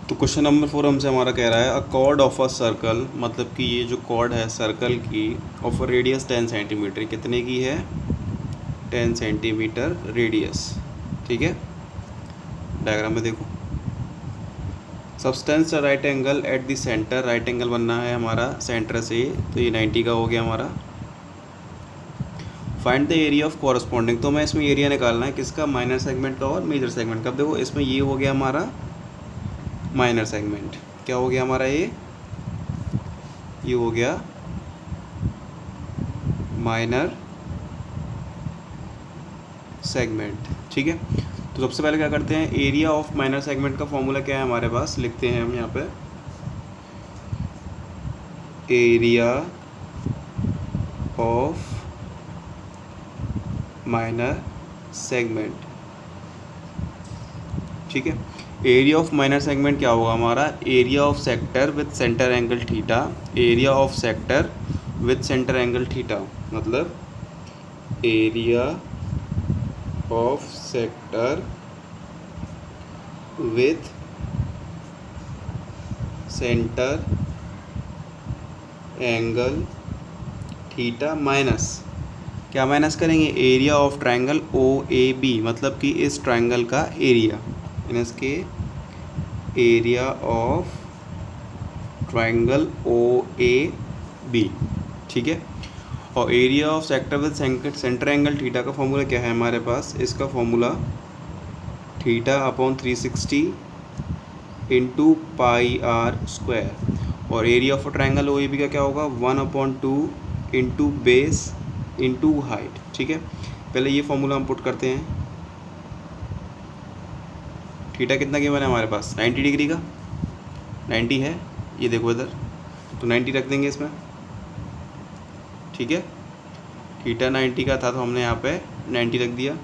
तो question number 4 हमसे हमारा कह रहा है अ कॉर्ड ऑफ अ सर्कल, मतलब कि ये जो कॉर्ड है सर्कल की, ऑफ अ रेडियस 10 सेंटीमीटर, कितने की है 10 सेंटीमीटर रेडियस। ठीक है, डायग्राम में देखो, substance right angle at the centre, right angle बनना है हमारा सेंटर से, तो ये 90 का हो गया हमारा। Find the area of corresponding, तो मैं इसमें एरिया निकालना है किसका, माइनर सेगमेंट का और मेजर सेगमेंट का। देखो इसमें ये हो गया हमारा माइनर सेगमेंट, क्या हो गया हमारा ये हो गया माइनर सेगमेंट। ठीक है, तो सबसे पहले क्या करते हैं, एरिया ऑफ माइनर सेगमेंट का फॉर्मूला क्या है हमारे पास, लिखते हैं हम यहाँ पे, एरिया ऑफ माइनर सेगमेंट। ठीक है, एरिया ऑफ माइनर सेगमेंट क्या होगा हमारा, area of sector with centre angle theta, area of sector with centre angle theta, मतलब area of sector with centre angle theta minus, क्या माइनस करेंगे, area of triangle O A B, मतलब कि इस triangle का एरिया, इसके area of triangle O A B. ठीक है, और area of sector with centre angle theta का फॉर्मूला क्या है हमारे पास, इसका formula theta upon 360 into pi r square, और area of triangle O A B का क्या होगा 1/2 इंटू बेस इंटू हाइट। ठीक है, पहले ये फॉर्मूला हम पुट करते हैं। थीटा कितना गिवन है हमारे पास, 90 डिग्री का, 90 है, ये देखो इधर, तो 90 रख देंगे इसमें। ठीक है, थीटा 90 का था तो हमने यहाँ पे 90 रख दिया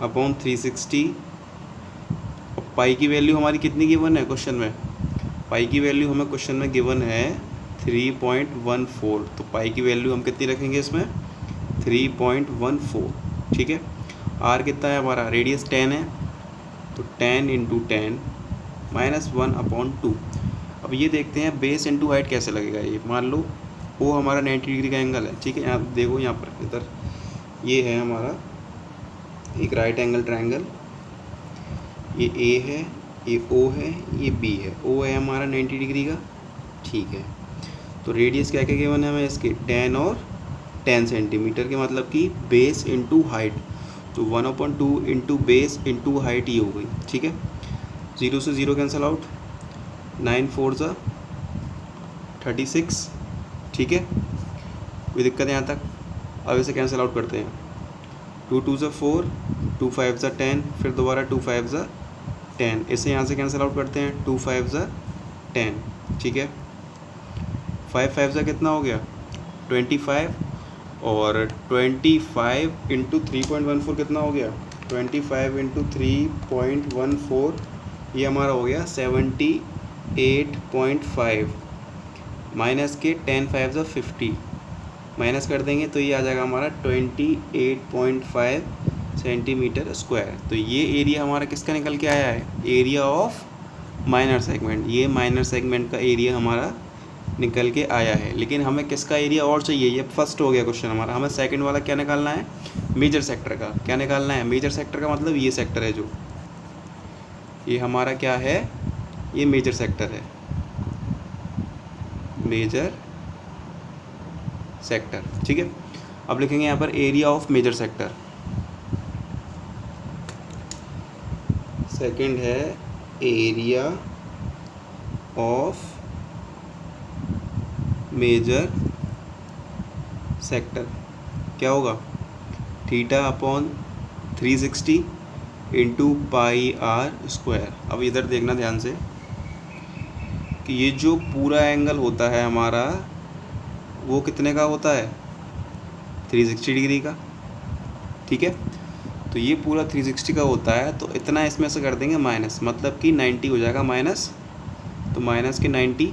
अपॉन 360, और पाई की वैल्यू हमारी कितनी गिवन है क्वेश्चन में, पाई की वैल्यू हमें क्वेश्चन में गिवन है 3.14, तो पाई की वैल्यू हम कितनी रखेंगे इसमें 3.14। ठीक है, आर कितना है हमारा, रेडियस 10 है, तो 10 इंटू 10 माइनस 1/2। अब ये देखते हैं बेस इंटू हाइट कैसे लगेगा। ये मान लो वो हमारा 90 डिग्री का एंगल है। ठीक है, यहाँ देखो, यहाँ पर इधर ये है हमारा एक राइट एंगल ट्रायंगल, ये ए है, ये ओ है, ये बी है, ओ है हमारा 90 डिग्री का। ठीक है, तो रेडियस क्या क्या गिवन है हमें इसके 10 और 10 सेंटीमीटर के, मतलब कि बेस इंटू हाइट, तो 1/2 इंटू बेस इंटू हाइट ये हो गई। ठीक है, 0 से 0 कैंसिल आउट, 9 4 ज़ा 36। ठीक है, कोई दिक्कत है यहाँ तक, अब इसे कैंसिल आउट करते हैं, 2 2 ज़ा 4, 2 5 ज़ा 10, फिर दोबारा 2 5 ज़ा 10, इसे यहाँ से कैंसिल आउट करते हैं, 2 5 ज़ा 10। ठीक है, 5 5 ज़ा कितना हो गया 25, और 25 इंटू 3.14 कितना हो गया, 25 इंटू 3.14 ये हमारा हो गया 78.5, माइनस के 10 5 ज़ा 50, माइनस कर देंगे तो ये आ जाएगा हमारा 28.5 सेंटीमीटर स्क्वायर। तो ये एरिया हमारा किसका निकल के आया है, एरिया ऑफ माइनर सेगमेंट, ये माइनर सेगमेंट का एरिया हमारा निकल के आया है। लेकिन हमें किसका एरिया और चाहिए, ये फर्स्ट हो गया क्वेश्चन हमारा, हमें सेकंड वाला क्या निकालना है, मेजर सेक्टर का। क्या निकालना है, मेजर सेक्टर का मतलब ये सेक्टर है जो, ये हमारा क्या है, ये मेजर सेक्टर है, मेजर सेक्टर। ठीक है, अब लिखेंगे यहाँ पर area of major sector, second है एरिया ऑफ मेजर सेक्टर, क्या होगा theta upon 360 into pi r square. अब इधर देखना ध्यान से कि ये जो पूरा एंगल होता है हमारा वो कितने का होता है, 360 डिग्री का। ठीक है, तो ये पूरा 360 का होता है, तो इतना इसमें से कर देंगे माइनस, मतलब कि 90 हो जाएगा माइनस, तो माइनस के 90,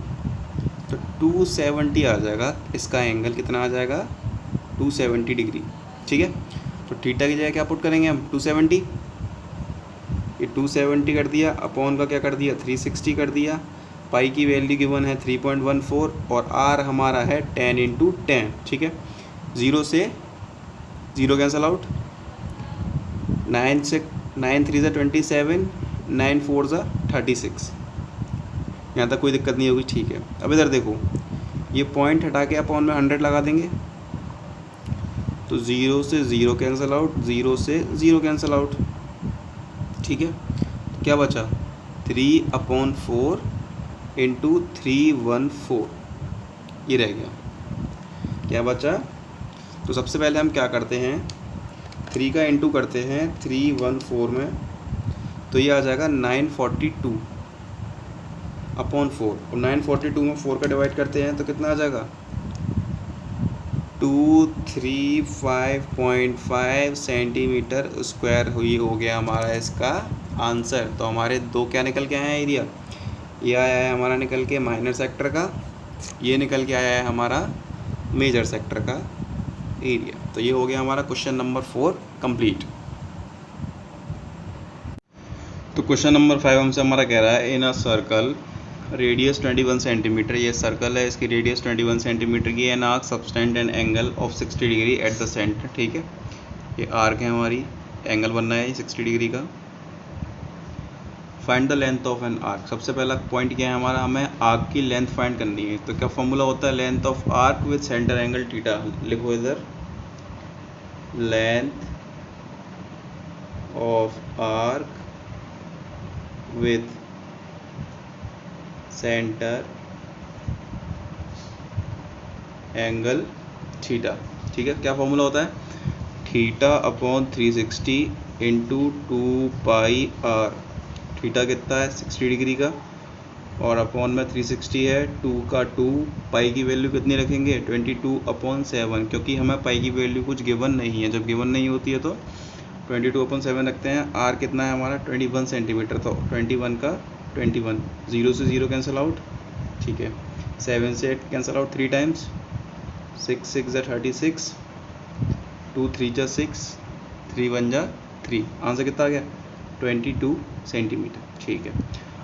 तो 270 आ जाएगा, इसका एंगल कितना आ जाएगा 270 डिग्री। ठीक है, तो थीटा की जगह क्या पुट करेंगे हम 270 ये 270 कर दिया, अपॉन का क्या कर दिया 360 कर दिया, पाई की वैल्यू गिवन है 3.14 और आर हमारा है 10 इंटू 10। ठीक है, 0 से 0 कैंसल आउट, 9 से 9 3 ज़ा 27, 9 4 ज़ा 36। यहाँ तक कोई दिक्कत नहीं होगी। ठीक है, अब इधर देखो, ये पॉइंट हटा के अपॉन में 100 लगा देंगे तो 0 से 0 कैंसिल आउट, 0 से 0 कैंसिल आउट। ठीक है, तो क्या बचा 3/4 इंटू 314, ये रह गया। क्या बचा, तो सबसे पहले हम क्या करते हैं 3 का इंटू करते हैं 314 में, तो ये आ जाएगा 942/4 और 942 में 4 का डिवाइड करते हैं तो कितना आ जाएगा 235.5 सेंटीमीटर स्क्वायर हुई हो गया हमारा इसका आंसर। तो हमारे दो क्या निकल के आए हैं एरिया, ये आया है हमारा निकल के माइनर सेक्टर का, ये निकल के आया है हमारा मेजर सेक्टर का एरिया। तो ये हो गया हमारा क्वेश्चन नंबर 4 कंप्लीट। तो क्वेश्चन नंबर 5 हमसे हमारा कह रहा है इन अ सर्कल रेडियस 21 सेंटीमीटर, ये सर्कल है, इसकी रेडियस 21 सेंटीमीटर की, an arc subtend an angle of 60 degree at the centre. ठीक है, ये आर्क है हमारी, एंगल बनना है 60 डिग्री का। Find the length of an arc, सबसे पहला पॉइंट क्या है हमारा, हमें आर्क की लेंथ फाइंड करनी है। तो क्या फॉर्मूला होता है, length of arc with centre angle theta. लिखो इधर, length of arc with centre angle theta. ठीक है, क्या फॉर्मूला होता है, θ/360 इंटू 2πr। थीटा कितना है 60 डिग्री का, और अपॉन में 360 है, 2 का 2, पाई की वैल्यू कितनी रखेंगे 22/7, क्योंकि हमें पाई की वैल्यू कुछ गिवन नहीं है, जब गिवन नहीं होती है तो 22/7 रखते हैं। आर कितना है हमारा 21 सेंटीमीटर, तो 21 का 21, 0 से 0 कैंसिल आउट। ठीक है, 7 से 8 कैंसिल आउट 3 टाइम्स, 6 6 ज़ा 36, 2 3 ज़ा 6, 3 1 ज़ा 3, आंसर कितना आ गया 22 सेंटीमीटर। ठीक है,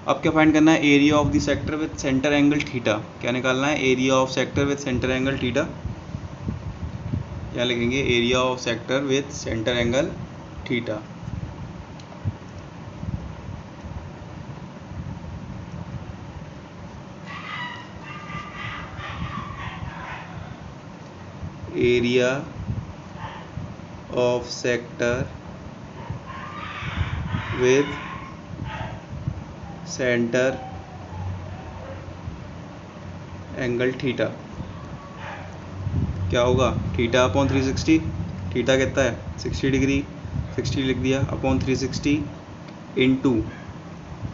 अब क्या फाइंड करना है, area of the sector with centre angle theta. क्या निकालना है, area of sector with centre angle theta. क्या लिखेंगे, area of sector with centre angle theta. Area of sector with centre angle theta क्या होगा, θ/360, थीटा कितना है 60 डिग्री, 60 लिख दिया, अपॉन 360 इंटू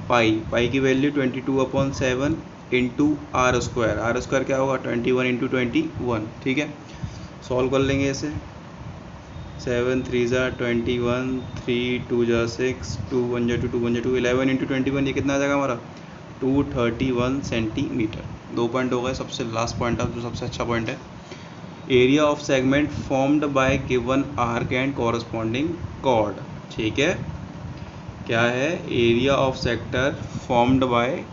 पाई की वैल्यू 22/7 इंटू आर स्क्वायर क्या होगा 21 इंटू 21। ठीक है, सॉल्व कर लेंगे इसे, 7 3 ज़ा 21, 3 2 ज़ा 6, 2 1 ज़ा 2, 2 1 ज़ा 2, 11 इंटू 21, ये कितना आ जाएगा हमारा 231 सेंटीमीटर। 2 पॉइंट हो गए, सबसे लास्ट पॉइंट है जो सबसे अच्छा पॉइंट है, area of segment formed by given arc and corresponding chord. ठीक है, क्या है, area of sector formed by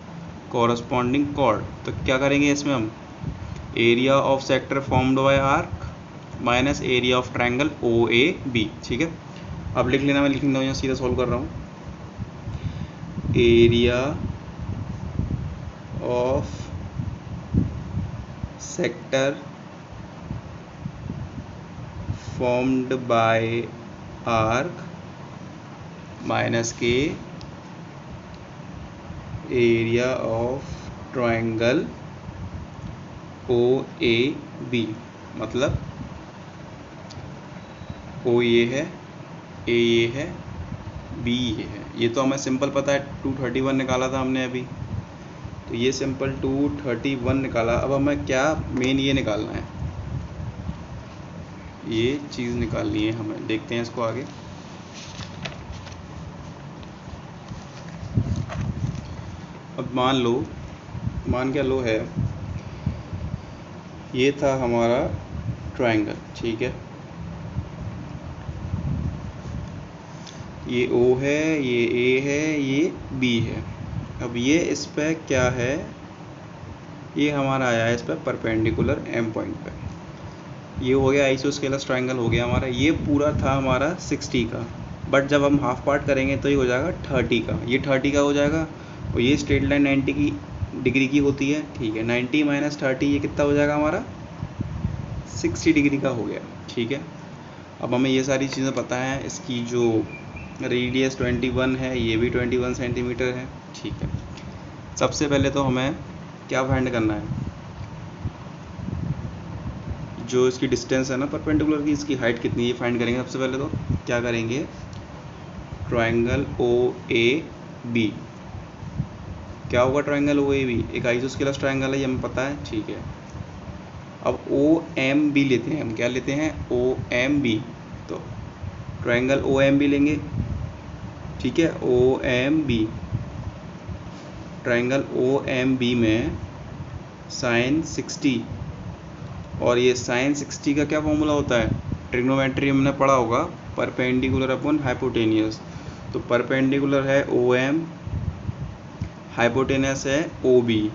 corresponding chord. तो क्या करेंगे इसमें हम, area of sector formed by arc minus area of triangle OAB। ठीक है, अब लिख लेना, मैं लिख लेता हूँ, यहाँ सीधा सॉल्व कर रहा हूँ, area of sector formed by arc minus के एरिया ऑफ ट्रायंगल OAB, मतलब O ये है, A ये है, B ये है। ये तो हमें सिंपल पता है, 231 निकाला था हमने अभी, तो ये सिंपल 231 निकाला। अब हमें क्या मेन ये निकालना है, ये चीज़ निकालनी है हमें, देखते हैं इसको आगे। अब मान क्या लो है, ये था हमारा ट्रायंगल। ठीक है, ये O है, ये A है, ये B है। अब ये इस पर क्या है, ये हमारा आया है इस पर परपेंडिकुलर M पॉइंट पे। ये हो गया आइसोस्केलस ट्रायंगल हो गया हमारा। ये पूरा था हमारा 60 का, बट जब हम हाफ पार्ट करेंगे तो ये हो जाएगा 30 का, ये 30 का हो जाएगा। और ये स्ट्रेट लाइन 90 की डिग्री की होती है, ठीक है। 90 माइनस 30 ये कितना हो जाएगा हमारा, 60 डिग्री का हो गया, ठीक है। अब हमें ये सारी चीज़ें पता है। इसकी जो रेडियस 21 है, ये भी 21 सेंटीमीटर है, ठीक है। सबसे पहले तो हमें क्या फाइंड करना है, जो इसकी डिस्टेंस है ना परपेंडिकुलर की, इसकी हाइट कितनी है फाइंड करेंगे। सबसे पहले तो क्या करेंगे, ट्रायंगल ओ ए बी। क्या होगा ट्रायंगल ओ ए बी, एक आइसोस्केलस ट्रायंगल है, ये हमें पता है, ठीक है। अब ओ एम बी लेते हैं हम, क्या लेते हैं, ओ एम बी। तो ट्रायंगल ओ एम बी लेंगे, ठीक है। O M B, triangle O M B में साइन 60, और ये साइन 60 का क्या फॉर्मूला होता है, ट्रिग्नोमेट्री हमने पढ़ा होगा, परपेंडिकुलर अपॉन हाइपोटेनियस। तो परपेंडिकुलर है ओ एम, हाइपोटेनियस है ओ बी।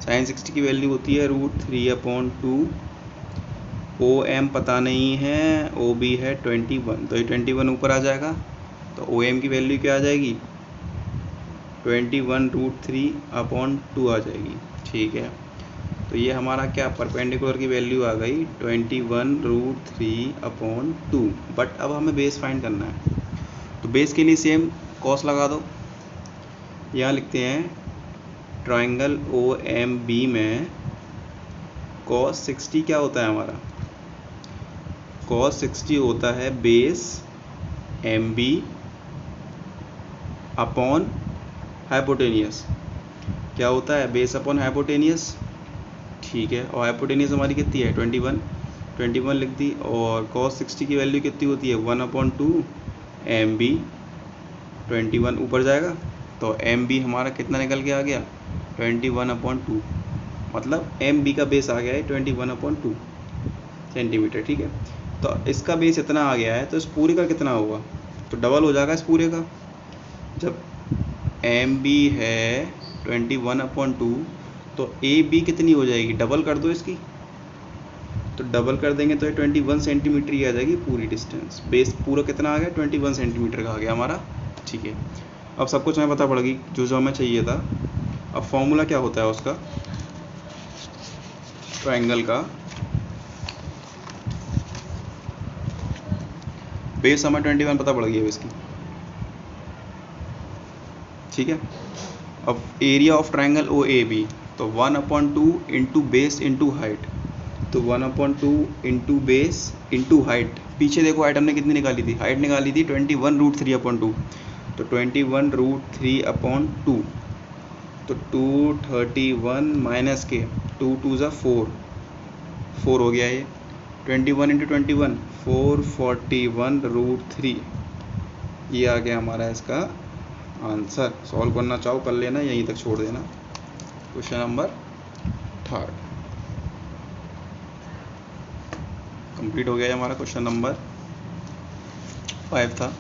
साइन 60 की वैल्यू होती है √3/2। ओ एम पता नहीं है, ओ बी है 21, तो ये 21 ऊपर आ जाएगा। तो ओ एम की वैल्यू क्या आ जाएगी, 21 √3/2 आ जाएगी, ठीक है। तो ये हमारा क्या परपेंडिकुलर की वैल्यू आ गई 21 √3/2। बट अब हमें बेस फाइंड करना है, तो बेस के लिए सेम कॉस लगा दो। यहाँ लिखते हैं ट्रायंगल ओ एम बी में cos 60 क्या होता है हमारा, cos 60 होता है base M B upon hypotenuse. क्या होता है, बेस अपॉन हाइपोटेनियस, ठीक है। और हाइपोटेनियस हमारी कितनी है 21 लिख दी। और cos 60 की वैल्यू कितनी होती है 1/2 एम बी, 21 ऊपर जाएगा। तो एम बी हमारा कितना निकल के आ गया 21/2, मतलब एम बी का बेस आ गया है 21/2 सेंटीमीटर, ठीक है। तो इसका बेस इतना आ गया है, तो इस पूरे का कितना होगा, तो डबल हो जाएगा इस पूरे का। जब एम बी है 21/2, तो ए बी कितनी हो जाएगी, डबल कर दो इसकी। तो डबल कर देंगे तो ये 21 सेंटीमीटर ही आ जाएगी पूरी डिस्टेंस। बेस पूरा कितना आ गया 21 सेंटीमीटर का आ गया हमारा, ठीक है। अब सब कुछ हमें पता पड़ गई जो जो हमें चाहिए था। अब फॉर्मूला क्या होता है उसका, ट्रायंगल का बेस हमें 21 पता पड़ गई है इसकी, ठीक है। अब area of triangle O A B, तो 1/2 इंटू बेस इंटू हाइट। तो 1/2 इंटू बेस इंटू हाइट। पीछे देखो हाइट हमने कितनी निकाली थी, हाइट निकाली थी 21 √3/2। तो 21 √3/2, तो 231 माइनस के 2 2 ज़ा 4 हो गया ये। 21 इंटू 21 441 √3, ये आ गया हमारा इसका आंसर। सॉल्व करना चाहो कर लेना, यहीं तक छोड़ देना। क्वेश्चन नंबर 3 कंप्लीट हो गया है हमारा। क्वेश्चन नंबर 5 था।